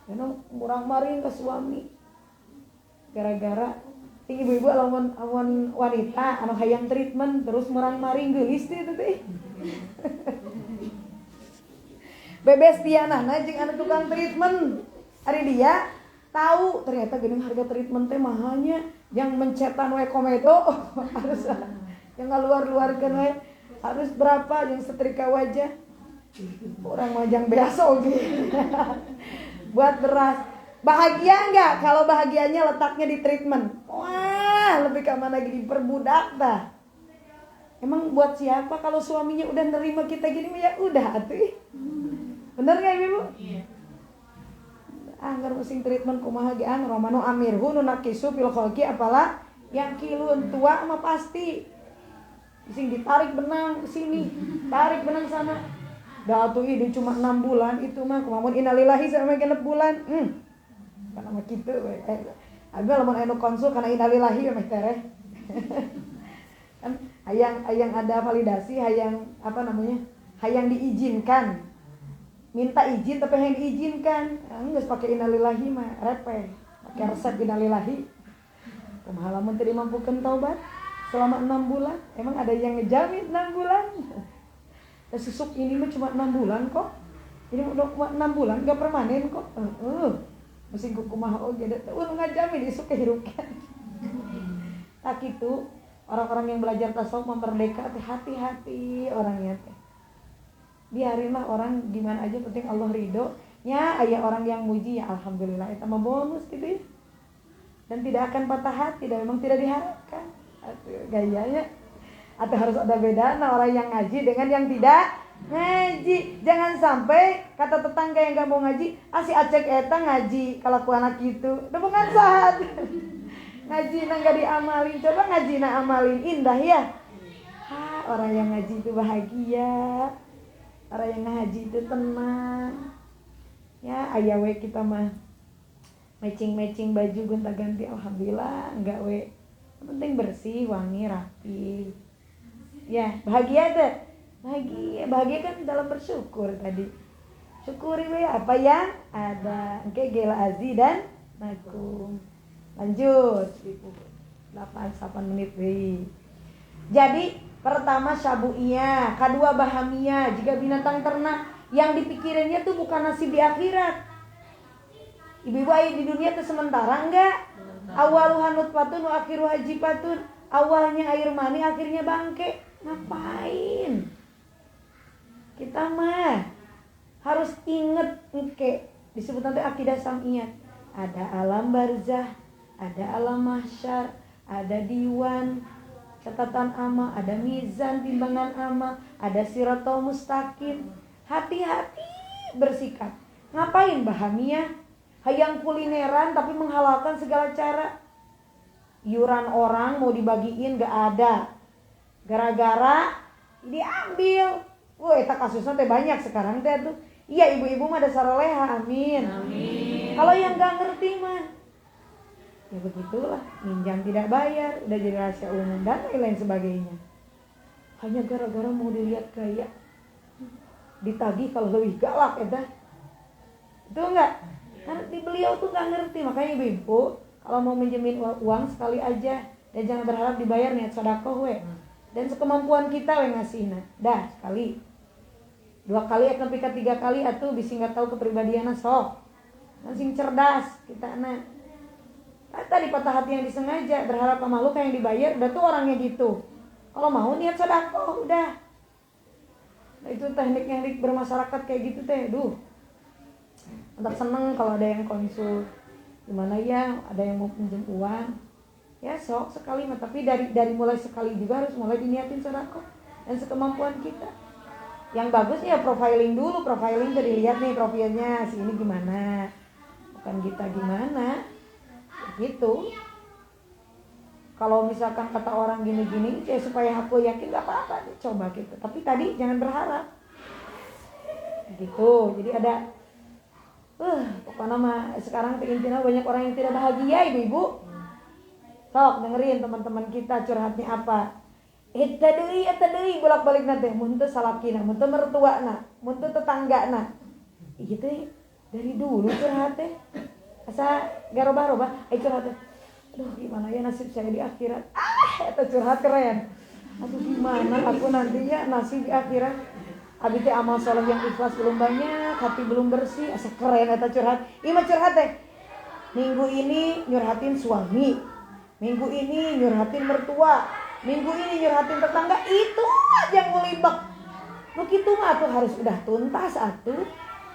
Anu murang maring ke suami. Gara-gara ibu-ibu lamun wanita anu hayang treatment terus murang maring geulis teh teh. Bebes tianana jeung anu tukang treatment. Ari dia tahu ternyata geuning harga treatment teh mahalnya, yang mencetan we komedo harus yang ngaluar-luarkeun we harus berapa, yang setrika wajah orang majang biasa oge. Buat beras bahagia enggak? Kalau bahagianya letaknya di treatment, wah lebih ke mana gini perbudak dah. Emang buat siapa? Kalau suaminya udah nerima kita gini ya udah atuh. Bener gak ibu? Iya. Anggar musim treatment kumaha ge romano amirhu nu nakisu fil khalqi apalah yang kilun tua mah pasti sing ditarik benang sini tarik benang sana dah atuh ini cuma 6 bulan itu mah kumaha innalillahi sampai 6 bulan kana mah kitu we abi lamun anu konsul kana innalillahi mah tereh kan hayang ada validasi hayang apa namanya hayang diizinkan minta izin tapi yang diizinkan geus pakai innalillahi mah repeh pakai resep innalillahi kumaha lamun teu dimampukeun taubat selama 6 bulan emang ada yang ngejamin 6 bulan susuk ini mah cuma 6 bulan kok ini cuma 6 bulan gak permanen kok mesti kumaha oge da teu ngajamin isuk kehirupan tak kitu orang-orang yang belajar tasawuf memerdeka hati-hati orangnya teh biarinlah orang gimana aja penting Allah ridho nya aya orang yang muji ya alhamdulillah eta mah bonus gitu ya dan tidak akan patah hati dan memang tidak diharapkan atuh gayanya atau harus ada bedana orang yang ngaji dengan yang tidak ngaji. Jangan sampai kata tetangga yang gak mau ngaji si acek eta ngaji kalau ku anak gitu udah bukan sahat ngaji nang gak diamalin coba ngaji na amalin indah ya orang yang ngaji itu bahagia. Orang yang ngaji itu tenang. Ya, aya we kita mah matching baju gonta-ganti alhamdulillah enggak we. Yang penting bersih, wangi, rapi. Ya, bahagia deh. Bahagia kan dalam bersyukur tadi. Syukuri we apa yang ada. Engke gela azi dan makum. Lanjut 8 menit we. Jadi pertama syabu'iyah, kedua bahamiyah. Jika binatang ternak yang dipikirinnya tuh bukan nasib di akhirat. Ibu-ibu air di dunia tuh sementara enggak? Awaluhan nutfatun wa akhiruha jifatun. Awalnya air mani, akhirnya bangke. Ngapain? Kita mah harus inget engke. Disebut nanti akidah sam'iyah. Ada alam barzah, ada alam mahsyar, ada diwan, catatan amal, ada mizan, timbangan amal, ada siratal mustaqim. Hati-hati bersikap. Ngapain bahamiyah? Hayang kulineran tapi menghalalkan segala cara. Iuran orang mau dibagiin gak ada. Gara-gara diambil. Wah, eta kasusnya teh banyak sekarang teh tuh. Iya, ibu-ibu mah dasar leha, amin. Amin. Kalau yang gak ngerti mah ya begitulah, minjam tidak bayar, udah jadi rahasia umum dan lain sebagainya. Hanya gara-gara mau dilihat kaya, ditagih kalau lebih galak ya. Itu enggak? Karena di beliau tuh enggak ngerti, makanya ibu kalau mau minjemin uang sekali aja dan jangan berharap dibayar niat sedekah we. Dan sekemampuan kita we ngasihna. Dah sekali. 2 kali akan pikat 3 kali atuh bisi nggak tahu kepribadianna sok. Sing cerdas kita anak. Tadi patah hati yang disengaja berharap sama makhluk yang dibayar, udah tuh orangnya gitu. Kalau mau niat sedekah udah. Nah, itu teknik bermasyarakat kayak gitu teh. Duh. Tetap seneng kalau ada yang konsul. Gimana ya, ada yang mau pinjam uang. Ya sok sekali mah, tapi dari mulai sekali juga harus mulai diniatin sedekah dan sekemampuan kita. Yang bagus ya profiling dulu, profiling tuh dilihat nih profilnya si ini gimana. Bukan kita gimana. Gitu. Kalau misalkan kata orang gini-gini ya supaya aku yakin gak apa-apa coba gitu. Tapi tadi jangan berharap. Gitu. Jadi ada pokoknya mah sekarang intinya banyak orang yang tidak bahagia ibu-ibu. Sok dengerin teman-teman kita curhatnya apa. Eta deui bolak-balik nanti mun teu salakina, mun teu mertuana, mun teu tetanggana. Ieu teh dari dulu curhat teh. Asa garobah-robah curhat teh. Aduh gimana ya nasib saya di akhirat. Eta curhat keren. Aduh gimana aku nantinya nasib di akhirat. Abi teh amal soleh yang ikhlas belum banyak, hati belum bersih, asa keren eta curhat. Ieu mah curhat teh. Minggu ini nyurhatin suami. Minggu ini nyurhatin mertua, minggu ini nyurhatin tetangga, itu aja yang ngulibek. Begitu mah tuh harus udah tuntas atuh.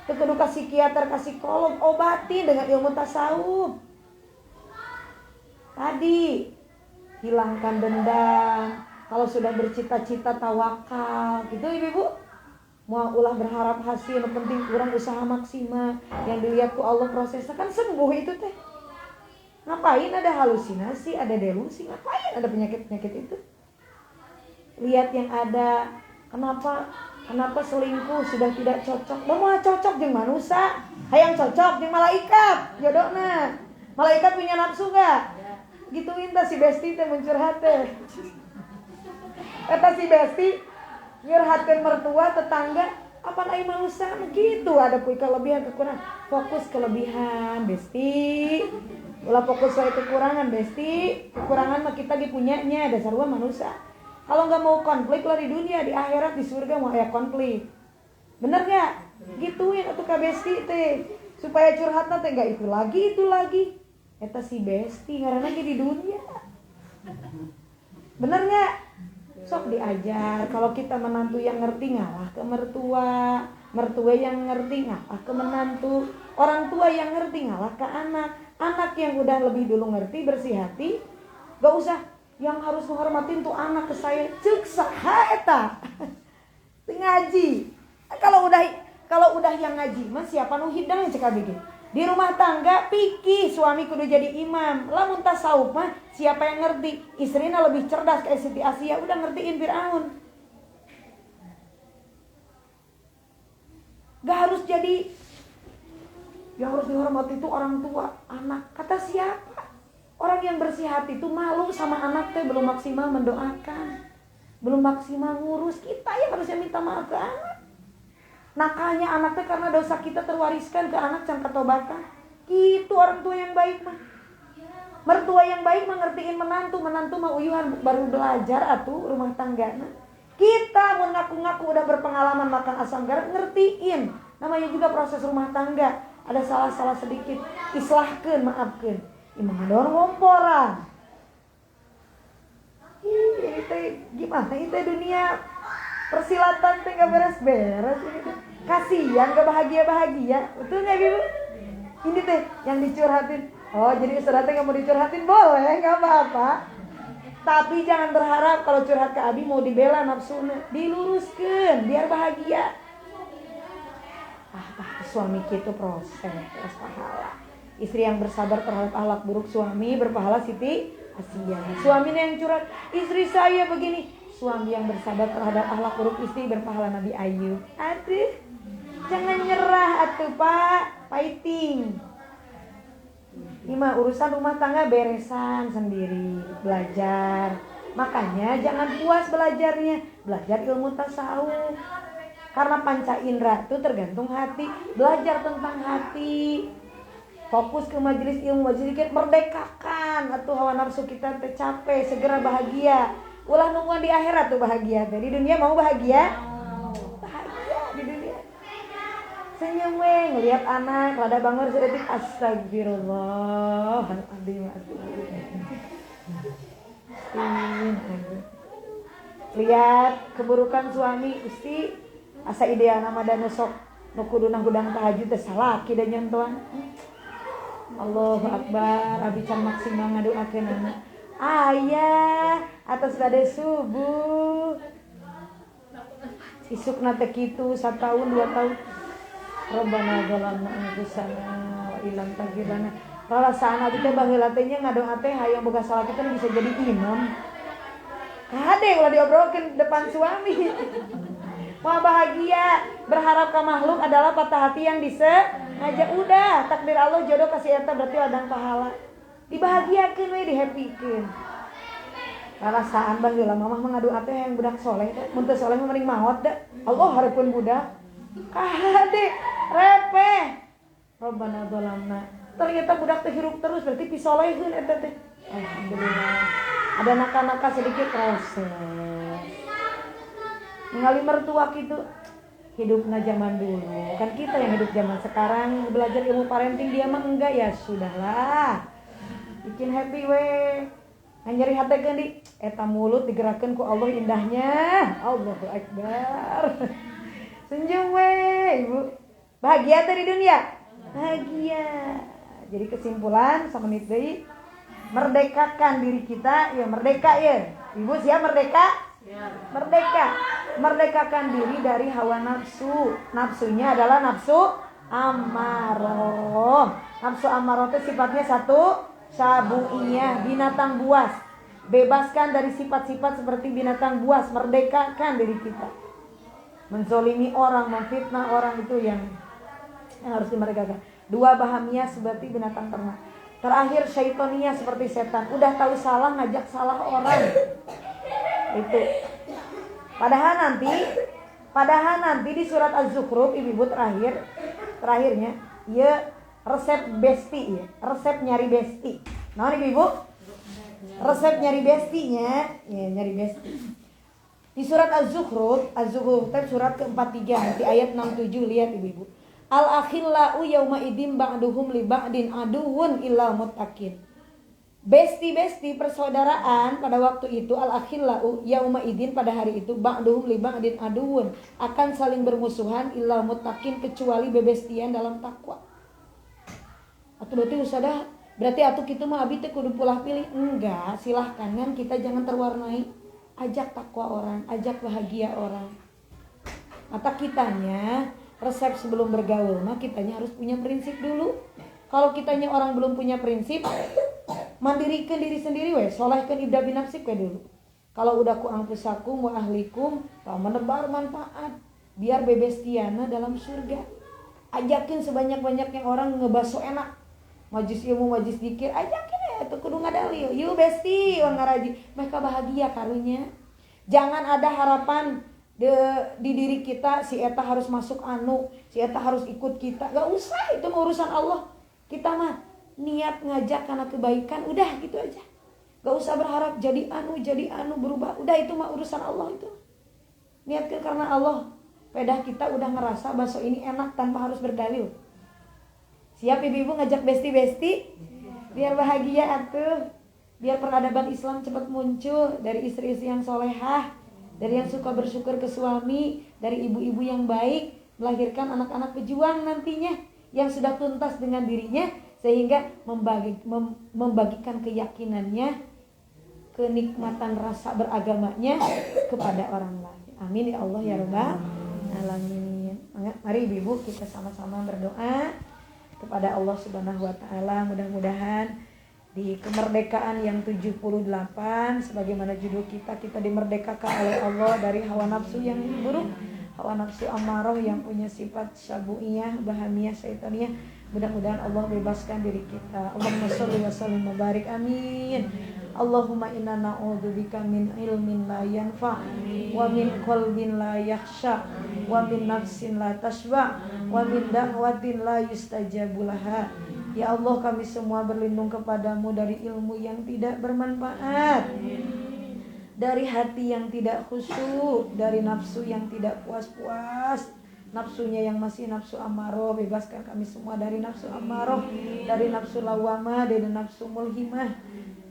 Teu kudu ka psikiater, ka psikolog, obati dengan ilmu tasawuf. Tadi hilangkan dendam. Kalau sudah bercita-cita tawakal, gitu ibu-ibu. Mau ulah berharap hasil, yang penting kurang usaha maksimal. Yang dilihat ku Allah prosesnya kan sembuh itu teh. Ngapain ada halusinasi, ada delusi, ngapain ada penyakit-penyakit itu? Lihat yang ada, kenapa selingkuh sudah tidak cocok. Mau cocok jeung manusia, hayang cocok jeung malaikat, jodohna. Malaikat punya nafsu enggak? Gituin teh si Besti teh mencurhat teh. Eta si Besti nyurhatkeun mertua, tetangga, apa lain manusia begitu ada kelebihan kekurangan. Fokus kelebihan, Besti. Ulah fokus saya kekurangan, Besti. Kekurangan mah kita dipunyanya, dasar gua manusia. Kalau nggak mau konflik lah di dunia, di akhirat, di surga mau aya konflik. Bener nggak? Gituin atuh ka Besti teh. Supaya curhatna teh nggak itu lagi. Eta si Besti ngaranna ge di dunia. Bener nggak? Sok diajar. Kalau kita menantu yang ngerti ngalah ke mertua, mertua yang ngerti ngalah ke menantu, orang tua yang ngerti ngalah ke anak. Anak yang udah lebih dulu ngerti, bersih hati, gak usah yang harus menghormatin tuh anak ke saya. Cek saha eta. Ngaji. Kalau udah yang ngaji mah siapa nu hidang cek abg. Di rumah tangga pikir suami kudu jadi imam. Lamun tasawuf mah siapa yang ngerti? Istrina lebih cerdas kayak Siti Asia udah ngertiin Firaun. Gak harus jadi yang harus dihormati itu orang tua, anak. Kata siapa? Orang yang bersih hati itu malu sama anak teh belum maksimal mendoakan, belum maksimal ngurus. Kita yang harusnya minta maaf ke anak. Nakalnya anak teh karena dosa kita terwariskan ke anak can katobatan. Gitu orang tua yang baik mah. Mertua yang baik mah ngertiin menantu mah uyuhan baru belajar atuh rumah tanggana. Kita mau ngaku-ngaku udah berpengalaman makan asam garam ngertiin. Namanya juga proses rumah tangga. Ada salah-salah sedikit, islahkeun, maafkeun. Imah ada orang ngomporan. Ini teh gimana ini teh dunia persilatan teh gak beres-beres ini teh. Kasihan gak bahagia-bahagia. Betul enggak Ibu? Ini teh yang dicurhatin. Oh, jadi saudara teh gak mau dicurhatin boleh, gak apa-apa. Tapi jangan berharap kalau curhat ke Abi mau dibela nafsuna. Diluruskeun biar bahagia. Suami kita proses pahala. Istri yang bersabar terhadap akhlak buruk suami berpahala Siti Asia. Suaminya yang curhat, istri saya begini. Suami yang bersabar terhadap akhlak buruk istri berpahala Nabi Ayub. Aduh, jangan nyerah atuh Pak, fighting. Ini mah urusan rumah tangga beresan sendiri, belajar. Makanya jangan puas belajarnya, belajar ilmu tasawuf. Karena panca indera itu tergantung hati. Belajar tentang hati. Fokus ke majelis ilmu, majelis zikir, merdekakan atau hawa nafsu kita tercapai, segera bahagia. Ulah nungguan di akhirat tuh bahagia. Di dunia mau bahagia? Bahagia di dunia. Senyum we ngelihat anak rada bangun sedetik astagfirullah. Lihat keburukan suami Gusti asa ideal nama dan sok nu kuduna gudang tahajud teh salaki da nyentuhan. Allahu akbar abi can maksimal ngadoakeun anak. Ayah atas bade subuh. Isukna teh kitu 1 tahun 2 tahun. Rabbana zalamna anfusana wa illam taghfir lana. Rarasaan abi teh baheula teh nya ngadoa teh hayang boga salat teh bisa jadi imam. Kade ulah diobrolkeun depan suami. Mau bahagia, berharap ke makhluk adalah patah hati yang disengaja. Udah, takdir Allah jodoh kasih eta berarti ladang pahala. Dibahagiakeun we, dihapikeun. Rarasaan baheula mamah mengadoa teh yang budak soleh teh. Mun teu soleh mah mending maot da. Allah hareupeun budak. Kade repeh. Rabbana zalamna. Ternyata budak teh hirup terus berarti pisoleheun eta teh. Alhamdulillah. Ada naka-naka sedikit proses. Mengali mertua gitu. Hidupnya zaman dulu. Kan kita yang hidup zaman sekarang belajar ilmu parenting, dia mah enggak, ya sudahlah. Bikin happy we. Nyeri hati gendi eta mulut digerakkan ku Allah indahnya. Allahu akbar. Senyum we, Ibu. Bahagia tadi dunia? Bahagia. Jadi kesimpulan semenit deui, merdekakan diri kita, ya merdeka ya. Ibu siap merdeka? Ya. Merdeka. Merdekakan diri dari hawa nafsu. Nafsunya adalah nafsu amarah. Nafsu amarah itu sifatnya satu, sabuiyah, binatang buas. Bebaskan dari sifat-sifat seperti binatang buas. Merdekakan diri kita. Menzolimi orang, memfitnah orang, itu yang harus dimerdekakan. 2 bahamiyah seperti binatang ternak. Terakhir syaitonia seperti setan. Udah tahu salah ngajak salah orang. Itu. Padahal nanti di surat Az-Zukhruf ibu terakhirnya ya resep besti ya. Resep nyari besti. Nah, ibu. Resep nyari bestinya, ya nyari besti. Di surat Az-Zukhruf surat ke-43 nanti ayat 67 lihat ibu. Al-akhillau yauma idzin ba'duhum li ba'din aduwwun illa muttaqin. Besti-besti persaudaraan pada waktu itu, al-akhillau yauma idzin pada hari itu, ba'duhum li ba'din aduwwun, akan saling bermusuhan illa muttaqin, kecuali bebestian dalam takwa. Atuh berarti usaha berarti atuh kitu mah abi teh kudu pulah pilih. Enggak, silahkan kan kita jangan terwarnai. Ajak takwa orang, ajak bahagia orang. Mata kitanya resep sebelum bergaul mah kitanya harus punya prinsip dulu. Kalau kitanya orang belum punya prinsip, mandirikan diri sendiri we, solehkan ibda binafsik we dulu. Kalau udah ku angpusakum wa ahlikum, menebar manfaat biar bebestiana dalam surga. Ajakin sebanyak-banyaknya orang ngebaso enak. Majlis ilmu, majlis zikir, ajakin ya itu kudu ngadali. Yuk besti orang ngaraji, mereka bahagia karunya. Jangan ada harapan di diri kita si eta harus masuk anu, si eta harus ikut kita. Gak usah, itu urusan Allah. Kita mah niat ngajak karena kebaikan, udah gitu aja. Gak usah berharap jadi anu berubah. Udah itu mah urusan Allah itu. Niatkan karena Allah. Pedah kita udah ngerasa bakso ini enak tanpa harus berdalil. Siap ibu-ibu ngajak besti-besti? Biar bahagia atuh. Biar peradaban Islam cepat muncul dari istri-istri yang solehah, dari yang suka bersyukur ke suami, dari ibu-ibu yang baik, melahirkan anak-anak pejuang nantinya yang sudah tuntas dengan dirinya, sehingga membagikan keyakinannya, kenikmatan rasa beragamanya kepada orang lain. Amin ya Allah ya Rabbal alamin. Mari ibu-ibu kita sama-sama berdoa kepada Allah Subhanahu wa taala, mudah-mudahan di kemerdekaan yang 78 sebagaimana judul kita dimerdekakan oleh Allah dari hawa nafsu yang buruk, hawa nafsu amarah yang punya sifat syabuiyah, bahamiyah, syaitaniyah. Mudah-mudahan Allah bebaskan diri kita. Allahumma sholli wa sallim wa barik, amin. Allahumma inna na'udzubika min ilmin la yanfa' wa min qalbin la yakhsha wa min nafsin la tashba' wa min da'watin la yustajabu laha. Ya Allah, kami semua berlindung kepadamu dari ilmu yang tidak bermanfaat, dari hati yang tidak khusyuk, dari nafsu yang tidak puas-puas, nafsunya yang masih nafsu amarah. Bebaskan kami semua dari nafsu amarah, dari nafsu lawamah, dari nafsu mulhimah.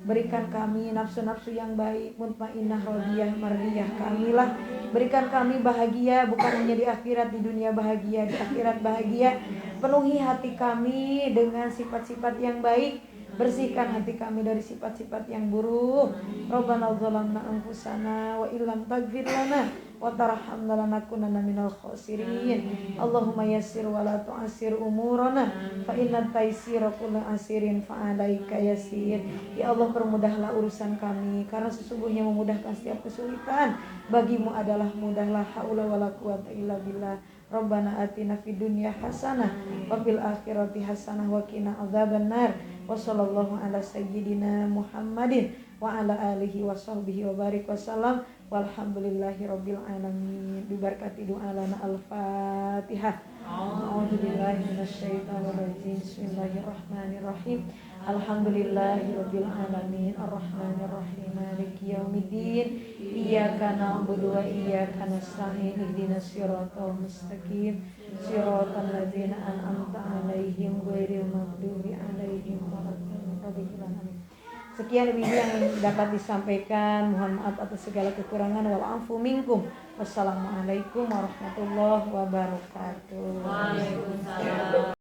Berikan kami nafsu-nafsu yang baik, mutmainnah, radiyah, mardiyah. Kamilah, berikan kami bahagia, bukan hanya di akhirat, di dunia bahagia, di akhirat bahagia. Penuhi hati kami dengan sifat-sifat yang baik, bersihkan hati kami dari sifat-sifat yang buruk. Rabbana zalamna anfusana wa illam taghfir lana wa tarhamna lanakunanna minal khasirin. Allahumma yassir wa la tu'assir umurana fa inna taysira kullu asirin fa 'alaika yassir. Ya Allah, permudahlah urusan kami, karena sesungguhnya memudahkan setiap kesulitan bagimu adalah mudah. La haula wala quwata illa billah. Rabbana atina fid dunya hasanah wa fil akhirati hasanah wa qina adzabannar. Wa sallallahu ala sayyidina Muhammadin wa ala alihi wa sahbihi wa barik wasallam. Walhamdulillahi rabbil alamin. Bibarakati doa lana al-Fatihah. A'udzu billahi minasyaitonir rajim. Bismillahirrahmanirrahim. Alhamdulillahi rabbil alamin. Arrahmanir rahim. Maliki yaumiddin. Iyyaka na'budu wa iyyaka nasta'in. Ihdinas siratal mustaqim. Siratal ladzina an'amta 'alaihim ghairil maghdubi 'alaihim waladdallin. Sekian ibu yang dapat disampaikan. Mohon maaf atas segala kekurangan. Wa'afu minkum. Wassalamualaikum warahmatullahi wabarakatuh. Waalaikumsalam.